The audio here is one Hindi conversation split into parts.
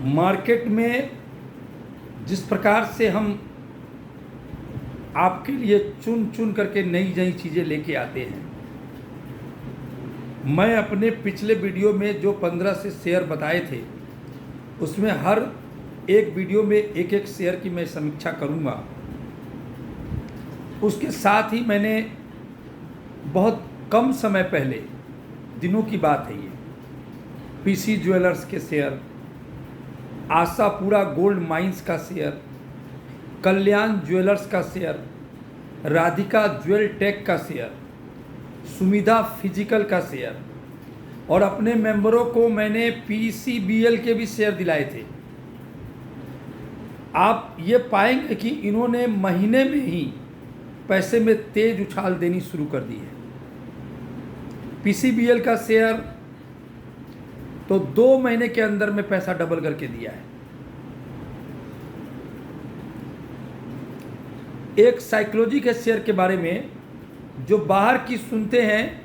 मार्केट में जिस प्रकार से हम आपके लिए चुन चुन करके नई नई चीज़ें लेके आते हैं, मैं अपने पिछले वीडियो में जो 15 से शेयर बताए थे उसमें हर एक वीडियो में एक एक शेयर की मैं समीक्षा करूंगा। उसके साथ ही मैंने बहुत कम समय पहले, दिनों की बात है ये, पीसी ज्वेलर्स के शेयर, आशापुरा गोल्ड माइंस का शेयर, कल्याण ज्वेलर्स का शेयर, राधिका ज्वेल टेक का शेयर, सुमिधा फिजिकल का शेयर और अपने मेंबरों को मैंने पीसीबीएल के भी शेयर दिलाए थे। आप ये पाएंगे कि इन्होंने महीने में ही पैसे में तेज उछाल देनी शुरू कर दी है। पीसीबीएल का शेयर तो 2 महीने के अंदर में पैसा डबल करके दिया है। एक साइकोलॉजी के शेयर के बारे में, जो बाहर की सुनते हैं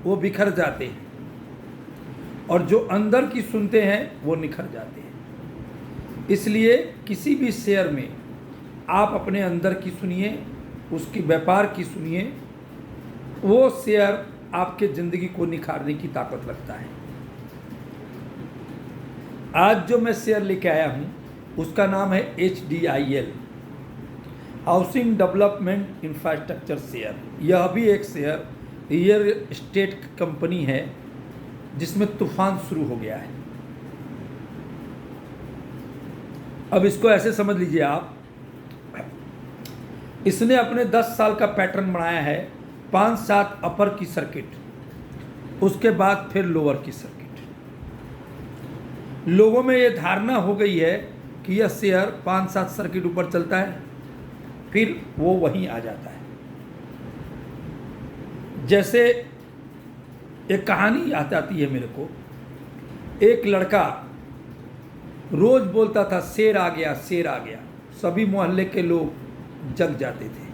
वो बिखर जाते हैं और जो अंदर की सुनते हैं वो निखर जाते हैं। इसलिए किसी भी शेयर में आप अपने अंदर की सुनिए, उसकी व्यापार की सुनिए, वो शेयर आपके ज़िंदगी को निखारने की ताकत रखता है। आज जो मैं शेयर लेके आया हूँ उसका नाम है HDIL, housing development infrastructure share. यह भी एक शेयर रियल एस्टेट कंपनी है जिसमें तूफान शुरू हो गया है। अब इसको ऐसे समझ लीजिए आप, इसने अपने 10 साल का पैटर्न बनाया है। 5-7 अपर की सर्किट, उसके बाद फिर लोअर की सर्किट। लोगों में ये धारणा हो गई है कि यह शेयर 5-7 सर्किट ऊपर चलता है, फिर वो वहीं आ जाता है। जैसे एक कहानी याद आती है मेरे को। एक लड़का रोज बोलता था, शेर आ गया, शेर आ गया। सभी मोहल्ले के लोग जग जाते थे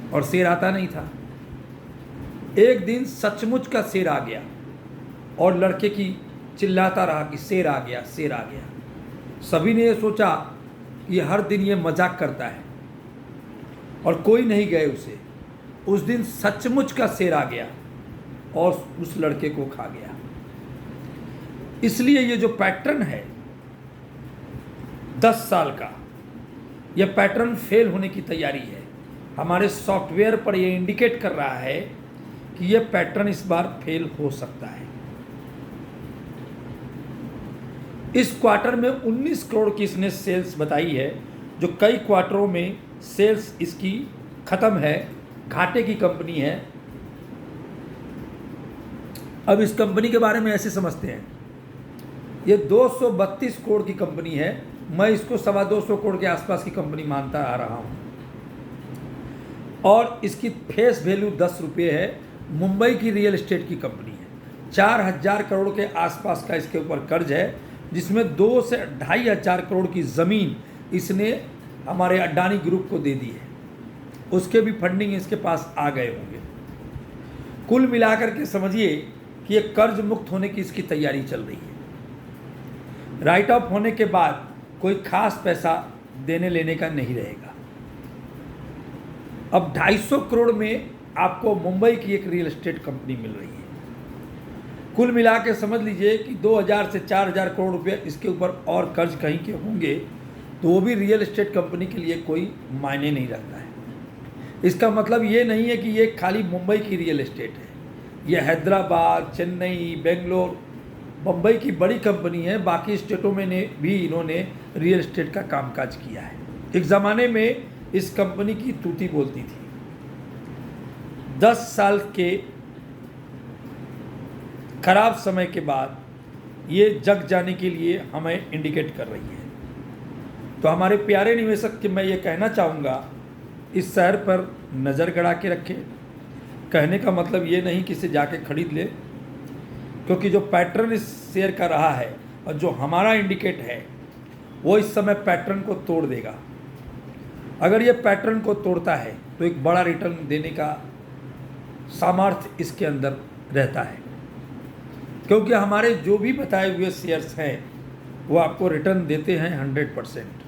और शेर आता नहीं था। एक दिन सचमुच का शेर आ गया और लड़के की चिल्लाता रहा कि शेर आ गया, शेर आ गया। सभी ने ये सोचा कि हर दिन ये मजाक करता है और कोई नहीं गए उसे। उस दिन सचमुच का शेर आ गया और उस लड़के को खा गया। इसलिए ये जो पैटर्न है 10 साल का, यह पैटर्न फेल होने की तैयारी है। हमारे सॉफ्टवेयर पर यह इंडिकेट कर रहा है कि यह पैटर्न इस बार फेल हो सकता है। इस क्वार्टर में 19 करोड़ की इसने सेल्स बताई है, जो कई क्वार्टरों में सेल्स इसकी ख़त्म है, घाटे की कंपनी है। अब इस कंपनी के बारे में ऐसे समझते हैं, ये 232 करोड़ की कंपनी है। मैं इसको 225 करोड़ के आसपास की कंपनी मानता आ रहा हूँ और इसकी फेस वैल्यू 10 रुपये है। मुंबई की रियल एस्टेट की कंपनी है। 4000 करोड़ के आसपास का इसके ऊपर कर्ज है, जिसमें 2 से 2500 करोड़ की ज़मीन इसने हमारे अडानी ग्रुप को दे दी है। उसके भी फंडिंग इसके पास आ गए होंगे। कुल मिलाकर के समझिए कि ये कर्ज मुक्त होने की इसकी तैयारी चल रही है। राइट ऑफ होने के बाद कोई खास पैसा देने लेने का नहीं रहेगा। अब 250 करोड़ में आपको मुंबई की एक रियल एस्टेट कंपनी मिल रही है। कुल मिला के समझ लीजिए कि 2000 से 4000 करोड़ रुपये इसके ऊपर और कर्ज कहीं के होंगे, तो वो भी रियल एस्टेट कंपनी के लिए कोई मायने नहीं रखता है। इसका मतलब ये नहीं है कि ये खाली मुंबई की रियल एस्टेट है। ये हैदराबाद, चेन्नई, बेंगलोर, बम्बई की बड़ी कंपनी है। बाकी स्टेटों में भी इन्होंने रियल एस्टेट का कामकाज किया है। एक ज़माने में इस कंपनी की तूती बोलती थी। 10 साल के खराब समय के बाद ये जग जाने के लिए हमें इंडिकेट कर रही है। तो हमारे प्यारे निवेशक के मैं ये कहना चाहूँगा, इस शेयर पर नज़र गड़ा के रखें। कहने का मतलब ये नहीं कि इसे जाके खरीद ले, क्योंकि जो पैटर्न इस शेयर का रहा है और जो हमारा इंडिकेट है वो इस समय पैटर्न को तोड़ देगा। अगर ये पैटर्न को तोड़ता है तो एक बड़ा रिटर्न देने का सामर्थ्य इसके अंदर रहता है, क्योंकि हमारे जो भी बताए हुए शेयर्स हैं वो आपको रिटर्न देते हैं 100%,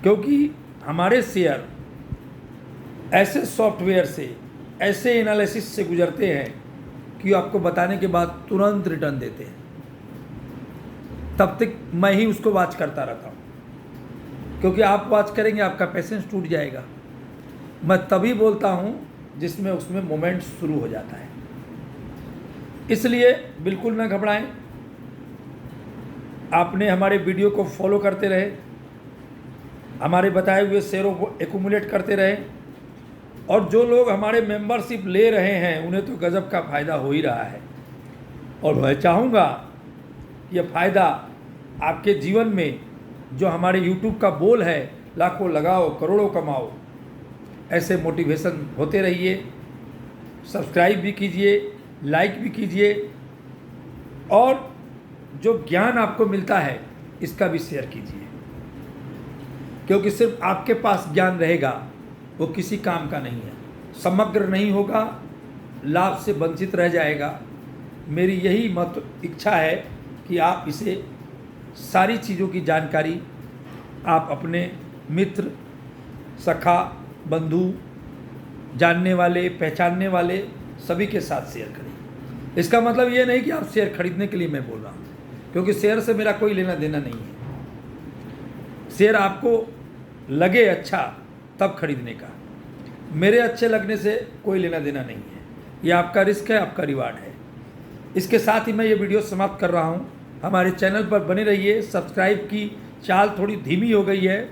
क्योंकि हमारे शेयर ऐसे सॉफ्टवेयर से, ऐसे एनालिसिस से गुजरते हैं कि आपको बताने के बाद तुरंत रिटर्न देते हैं। तब तक मैं ही उसको वॉच करता रहता हूँ, क्योंकि आप वॉच करेंगे आपका पेशेंस टूट जाएगा। मैं तभी बोलता हूँ जिसमें उसमें मोमेंट शुरू हो जाता है। इसलिए बिल्कुल ना घबराएं, आपने हमारे वीडियो को फॉलो करते रहे, हमारे बताए हुए शेयरों को एक्यूमुलेट करते रहे, और जो लोग हमारे मेंबरशिप ले रहे हैं उन्हें तो गजब का फ़ायदा हो ही रहा है। और मैं चाहूँगा ये फ़ायदा आपके जीवन में, जो हमारे YouTube का बोल है, लाखों लगाओ करोड़ों कमाओ, ऐसे मोटिवेशन होते रहिए। सब्सक्राइब भी कीजिए, लाइक भी कीजिए, और जो ज्ञान आपको मिलता है इसका भी शेयर कीजिए, क्योंकि सिर्फ आपके पास ज्ञान रहेगा वो किसी काम का नहीं है, समग्र नहीं होगा, लाभ से वंचित रह जाएगा। मेरी यही इच्छा है कि आप इसे, सारी चीज़ों की जानकारी आप अपने मित्र, सखा, बंधु, जानने वाले, पहचानने वाले सभी के साथ शेयर करें। इसका मतलब ये नहीं कि आप शेयर खरीदने के लिए मैं बोल रहा हूँ, क्योंकि शेयर से मेरा कोई लेना देना नहीं है। शेयर आपको लगे अच्छा तब खरीदने का, मेरे अच्छे लगने से कोई लेना देना नहीं है। ये आपका रिस्क है, आपका रिवार्ड है। इसके साथ ही मैं ये वीडियो समाप्त कर रहा हूँ। हमारे चैनल पर बने रहिए। सब्सक्राइब की चाल थोड़ी धीमी हो गई है,